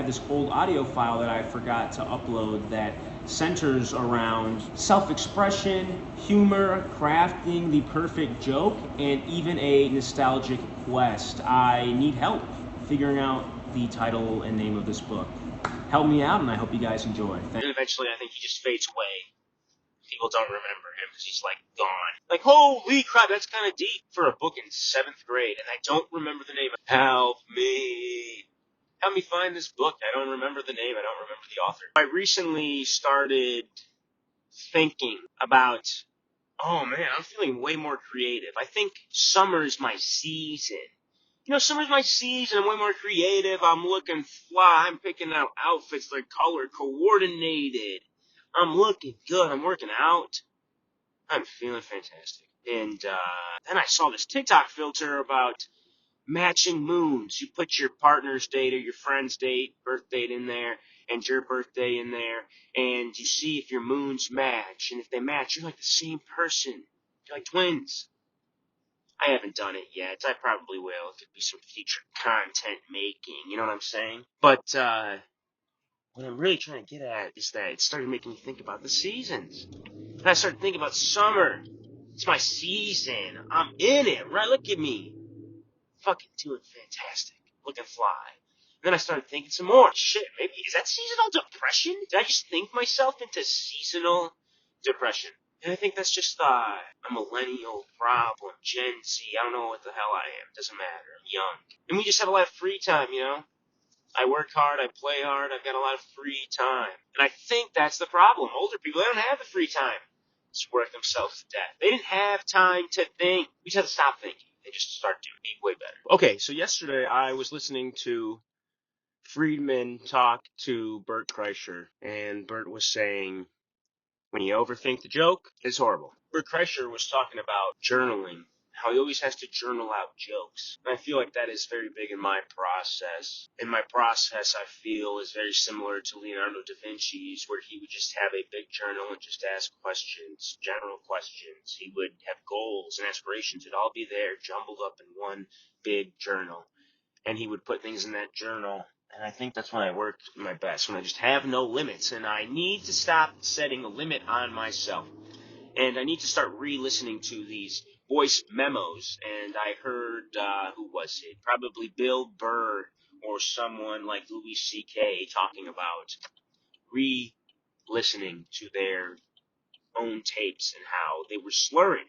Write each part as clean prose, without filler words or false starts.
have this old audio file that I forgot to upload that centers around self-expression, humor, crafting the perfect joke, and even a nostalgic quest. I need help figuring out the title and name of this book. Help me out, and I hope you guys enjoy. And eventually, I think he just fades away. People don't remember him because he's, like, gone. Like, holy crap, that's kind of deep for a book in 7th grade, and I don't remember the name. Help me. Help me find this book. I don't remember the name. I don't remember the author. I recently started thinking about, oh, man, I'm feeling way more creative. I think summer is my season. You know, summer's my season. I'm way more creative. I'm looking fly. I'm picking out outfits that are color coordinated. I'm looking good. I'm working out. I'm feeling fantastic. And then I saw this TikTok filter about matching moons. You put your partner's date or your friend's date, birth date in there, and your birthday in there, and you see if your moons match. And if they match, you're like the same person. You're like twins. I haven't done it yet. I probably will. It could be some future content making. You know what I'm saying? But what I'm really trying to get at is that it started making me think about the seasons. And I started thinking about summer. It's my season. I'm in it, right? Look at me. Fucking doing fantastic. Looking fly. And then I started thinking some more. Shit, maybe, is that seasonal depression? Did I just think myself into seasonal depression? And I think that's just a millennial problem. Gen Z. I don't know what the hell I am. Doesn't matter. I'm young. And we just have a lot of free time, you know? I work hard, I play hard, I've got a lot of free time. And I think that's the problem. Older people, they don't have the free time to work themselves to death. They didn't have time to think. We just have to stop thinking and just start doing it way better. Okay, so yesterday I was listening to Friedman talk to Bert Kreischer, and Bert was saying, when you overthink the joke, it's horrible. Bert Kreischer was talking about journaling, how he always has to journal out jokes. And I feel like that is very big in my process. And my process, I feel, is very similar to Leonardo da Vinci's, where he would just have a big journal and just ask questions, general questions. He would have goals and aspirations. It'd all be there, jumbled up in one big journal. And he would put things in that journal. And I think that's when I work my best, when I just have no limits. And I need to stop setting a limit on myself. And I need to start re-listening to these voice memos. And I heard, who was it? Probably Bill Burr or someone like Louis C.K. talking about re-listening to their own tapes and how they were slurring.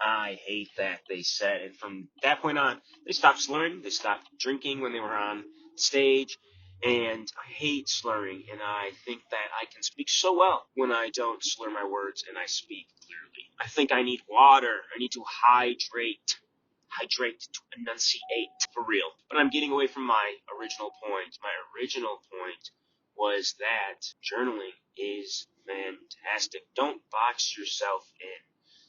I hate that, they said. And from that point on, they stopped slurring. They stopped drinking when they were on stage. And I hate slurring. And I think that I can speak so well when I don't slur my words and I speak clearly. I think I need water. I need to hydrate. Hydrate to enunciate. For real. But I'm getting away from my original point. My original point was that journaling is fantastic. Don't box yourself in.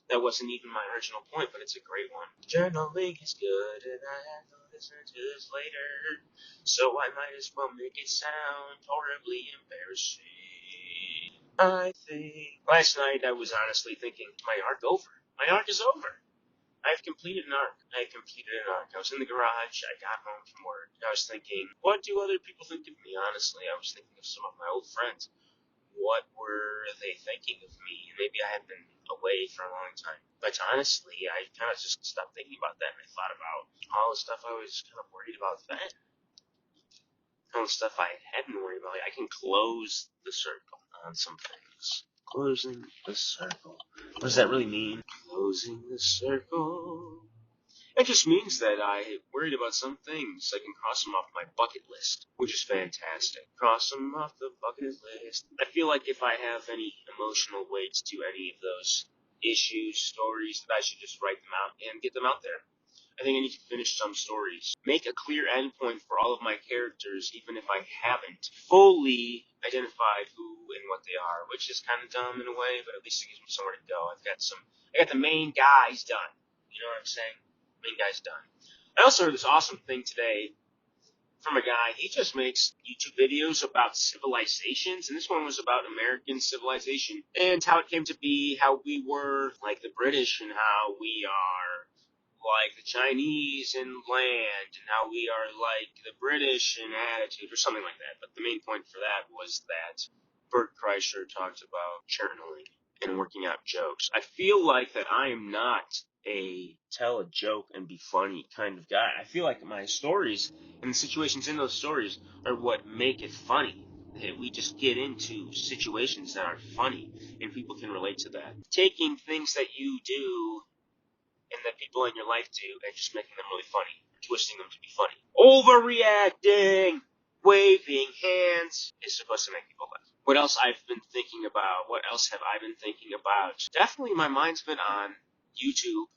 That wasn't even my original point, but it's a great one. Journaling is good, and I have to listen to this later, so I might as well make it sound horribly embarrassing. I think last night I was honestly thinking, my arc over. My arc is over. I've completed an arc. I was in the garage. I got home from work. I was thinking, what do other people think of me? Honestly, I was thinking of some of my old friends. What were they thinking of me? Maybe I had been away for a long time. But honestly, I kind of just stopped thinking about that, and I thought about all the stuff I was kind of worried about then. All the stuff I hadn't worried about. I can close the circle on some things. Closing the circle. What does that really mean? Closing the circle. It just means that I worried about some things. I can cross them off my bucket list, which is fantastic. Cross them off the bucket list. I feel like if I have any emotional weights to any of those issues, stories, that I should just write them out and get them out there. I think I need to finish some stories. Make a clear endpoint for all of my characters, even if I haven't fully identified who and what they are, which is kind of dumb in a way, but at least it gives me somewhere to go. I got the main guys done. You know what I'm saying? Main guy's done. I also heard this awesome thing today from a guy. He just makes YouTube videos about civilizations, and this one was about American civilization and how it came to be, how we were like the British and how we are like the Chinese in land, and how we are like the British in attitude, or something like that. But the main point for that was that Bert Kreischer talked about journaling and working out jokes. I feel like that I am not a tell a joke and be funny kind of guy. I feel like my stories and the situations in those stories are what make it funny. We just get into situations that are funny, and people can relate to that. Taking things that you do and that people in your life do and just making them really funny, or twisting them to be funny. Overreacting, waving hands is supposed to make people laugh. What else I've been thinking about? What else have I been thinking about? Definitely my mind's been on YouTube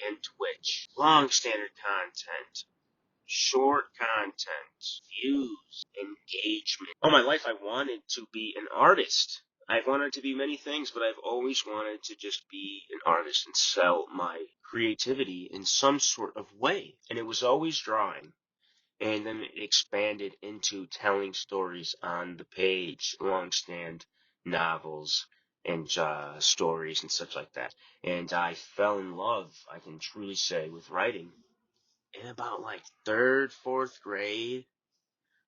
and Twitch. Long standard content, short content, views, engagement. All my life I wanted to be an artist. I've wanted to be many things, but I've always wanted to just be an artist and sell my creativity in some sort of way. And it was always drawing. And then it expanded into telling stories on the page, long stand novels and stories and such like that. And I fell in love, I can truly say, with writing in about like third, fourth grade,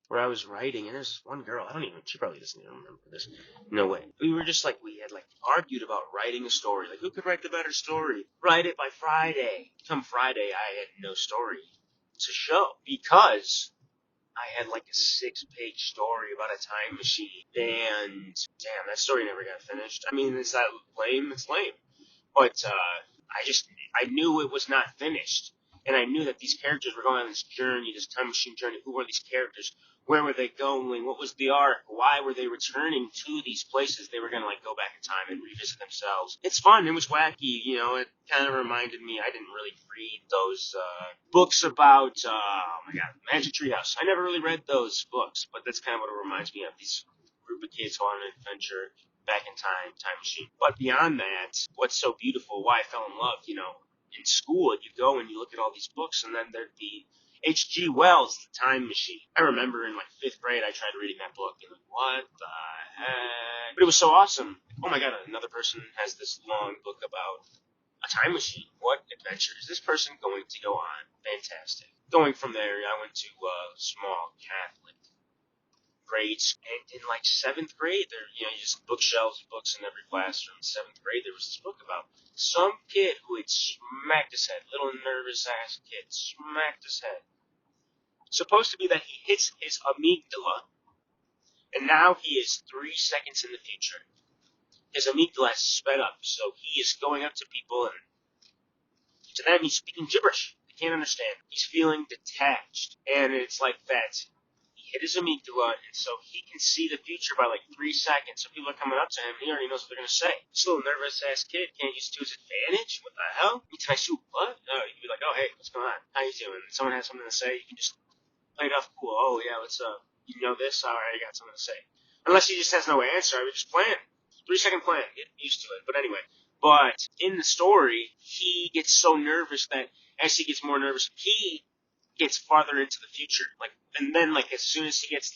where I was writing, and there's this one girl, she probably doesn't even remember this. No way. We had argued about writing a story. Like, who could write the better story? Write it by Friday. Come Friday, I had no story to show, because I had like a 6-page story about a time machine, and damn, that story never got finished. I mean, is that lame? It's lame. But I knew it was not finished. And I knew that these characters were going on this journey, this time machine journey. Who were these characters? Where were they going? What was the arc? Why were they returning to these places? They were going to like go back in time and revisit themselves. It's fun. It was wacky. You know, it kind of reminded me. I didn't really read those books about, Magic Treehouse. I never really read those books, but that's kind of what it reminds me of. These group of kids on an adventure back in time machine. But beyond that, what's so beautiful, why I fell in love, in school, you go and you look at all these books, and then there'd be H.G. Wells' The Time Machine. I remember in like 5th grade, I tried reading that book, and like, what the heck? But it was so awesome. Oh my god, another person has this long book about a time machine. What adventure is this person going to go on? Fantastic. Going from there, I went to small Catholic grades, and in like 7th grade, there, just bookshelves of books in every classroom. 7th grade, there was this book about some kid who had smacked his head, little nervous ass kid, smacked his head. Supposed to be that he hits his amygdala, and now he is 3 seconds in the future. His amygdala has sped up, so he is going up to people, and to them he's speaking gibberish. They can't understand. He's feeling detached, and it's like that. Hit his amygdala, and so he can see the future by like 3 seconds. So people are coming up to him, and he already knows what they're going to say. This little nervous-ass kid can't use it to his advantage? What the hell? Can I shoot what? Oh, you can be like, oh, hey, what's going on? How you doing? And someone has something to say, you can just play it off cool. Oh, yeah, what's up? You know this? All right, I got something to say. Unless he just has no answer, I would just plan. 3-second plan. Get used to it. But anyway, in the story, he gets so nervous that as he gets more nervous, he gets farther into the future, and then as soon as he gets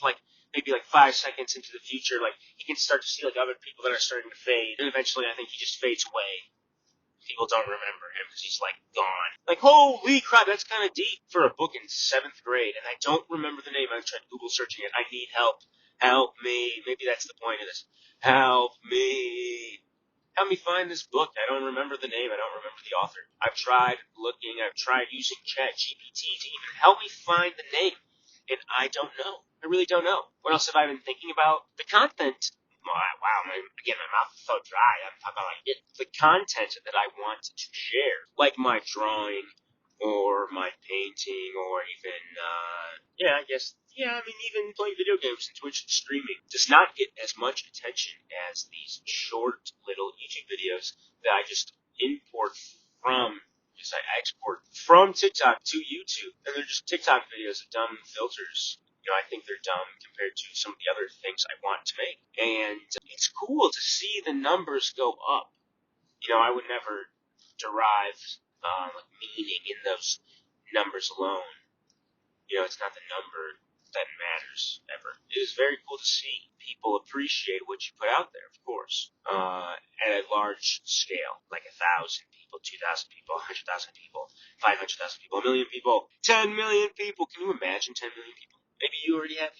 maybe 5 seconds into the future, he can start to see other people that are starting to fade, and eventually I think he just fades away. People don't remember him because he's gone. Holy crap, that's kind of deep for a book in 7th grade, and I don't remember the name. I tried Google searching it. I need help. Help me. Maybe that's the point of this. Help me. Help me find this book. I don't remember the name. I don't remember the author. I've tried looking. I've tried using ChatGPT to even help me find the name. And I don't know. I really don't know. What else have I been thinking about? The content. Wow, my mouth is so dry. I'm talking about the content that I want to share. Like my drawing, or my painting, or even, even playing video games and Twitch streaming does not get as much attention as these short little YouTube videos that I just I export from TikTok to YouTube, and they're just TikTok videos of dumb filters. I think they're dumb compared to some of the other things I want to make, and it's cool to see the numbers go up. I would never derive meaning in those numbers alone. It's not the number that matters ever. It is very cool to see people appreciate what you put out there, of course, at a large scale, like 1,000 people. people, 2,000 people, 100,000 people, 500,000 people, a million people, 10 million people. Can you imagine 10 million people? Maybe you already have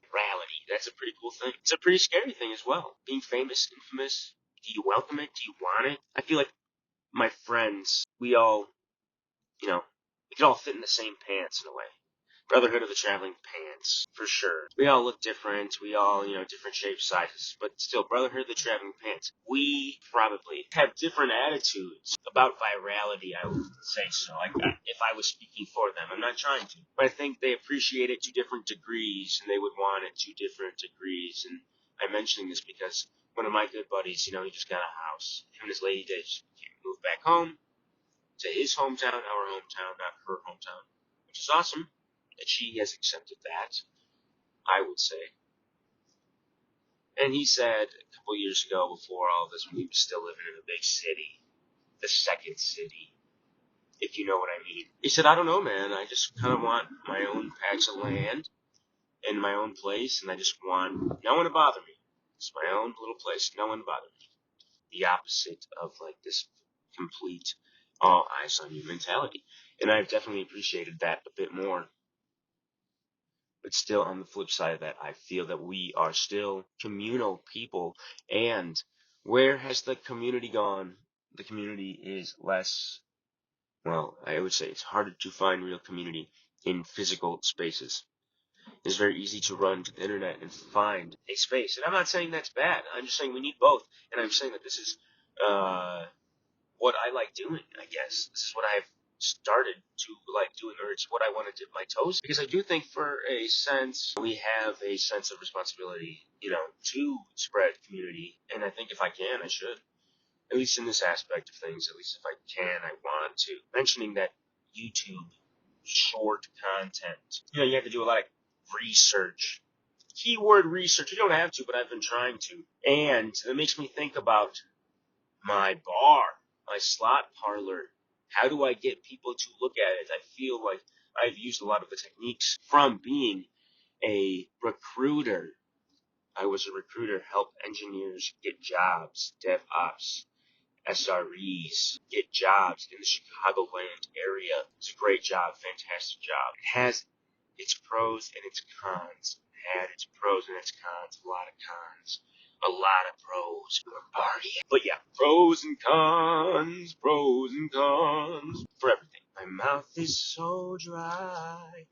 virality. That's a pretty cool thing. It's a pretty scary thing as well. Being famous, infamous. Do you welcome it? Do you want it? I feel like my friends, we all, we could all fit in the same pants in a way. Brotherhood of the Traveling Pants, for sure. We all look different. We all, different shapes, sizes. But still, Brotherhood of the Traveling Pants. We probably have different attitudes about virality, I would say so. Like, if I was speaking for them, I'm not trying to. But I think they appreciate it to different degrees, and they would want it to different degrees. And I'm mentioning this because one of my good buddies, he just got a house. Him and his lady did move back home to his hometown, our hometown, not her hometown, which is awesome. That she has accepted that, I would say. And he said a couple years ago, before all this, when he was still living in a big city, the second city, if you know what I mean. He said, I don't know, man. I just kind of want my own patch of land and my own place, and I just want no one to bother me. It's my own little place, no one to bother me. The opposite of like this complete all eyes on you mentality. And I've definitely appreciated that a bit more. But still, on the flip side of that, I feel that we are still communal people. And where has the community gone? The community is less, well, I would say it's harder to find real community in physical spaces. It's very easy to run to the internet and find a space. And I'm not saying that's bad. I'm just saying we need both. And I'm saying that this is what I like doing, I guess. This is what I've started to like doing, or it's what I want to dip my toes, because I do think for a sense we have a sense of responsibility, to spread community, and I think if I can, I should, at least in this aspect of things, at least if I can, I want to. Mentioning that YouTube short content, you have to do a lot of research, keyword research. You don't have to, but I've been trying to, and it makes me think about my bar, my slot parlor. How do I get people to look at it? I feel like I've used a lot of the techniques from being a recruiter. I was a recruiter, help engineers get jobs, DevOps, SREs, get jobs in the Chicagoland area. It's a great job, fantastic job. It has its pros and its cons. It had its pros and its cons, a lot of cons. A lot of pros for party. But yeah, pros and cons for everything. My mouth is so dry.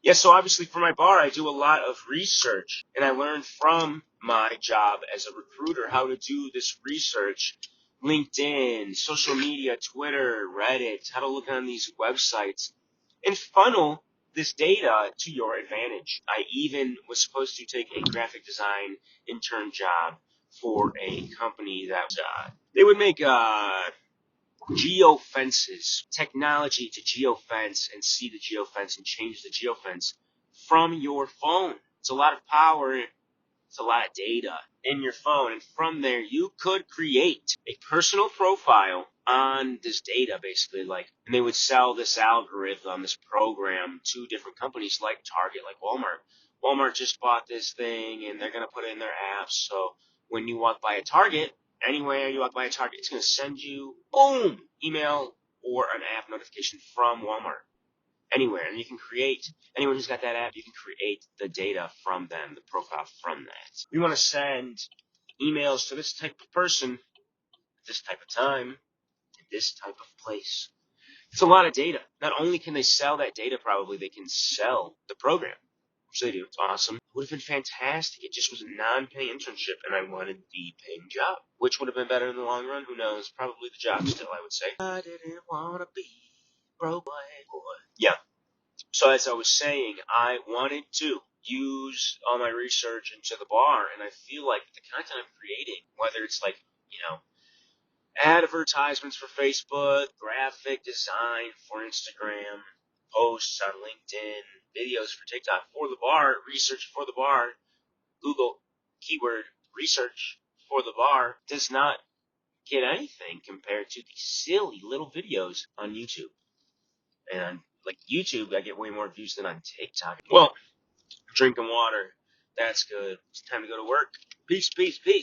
Yeah, so obviously for my bar, I do a lot of research, and I learned from my job as a recruiter how to do this research. LinkedIn, social media, Twitter, Reddit, how to look on these websites, and funnel this data to your advantage. I even was supposed to take a graphic design intern job for a company that they would make geofences, technology to geofence and see the geofence and change the geofence from your phone. It's a lot of power. It's a lot of data in your phone, and from there you could create a personal profile on this data, basically, and they would sell this algorithm, this program, to different companies like Target, like Walmart. Walmart just bought this thing, and they're going to put it in their apps, so when you walk by a Target, anywhere you walk by a Target, it's going to send you, boom, email or an app notification from Walmart. Anywhere, and you can create, anyone who's got that app, you can create the data from them, the profile from that. We want to send emails to this type of person, at this type of time, in this type of place. It's a lot of data. Not only can they sell that data, probably they can sell the program, which they do. It's awesome. It would have been fantastic. It just was a non-pay internship, and I wanted the paying job, which would have been better in the long run. Who knows? Probably the job still, I would say. I didn't want to be broke, boy. Yeah. So as I was saying, I wanted to use all my research into the bar, and I feel like the content I'm creating, whether it's advertisements for Facebook, graphic design for Instagram, posts on LinkedIn, videos for TikTok, for the bar, research for the bar, Google keyword research for the bar, does not get anything compared to the silly little videos on YouTube. And on YouTube, I get way more views than on TikTok. Well, drinking water. That's good. It's time to go to work. Peace, peace, peace.